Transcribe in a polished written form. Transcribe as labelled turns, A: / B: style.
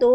A: 2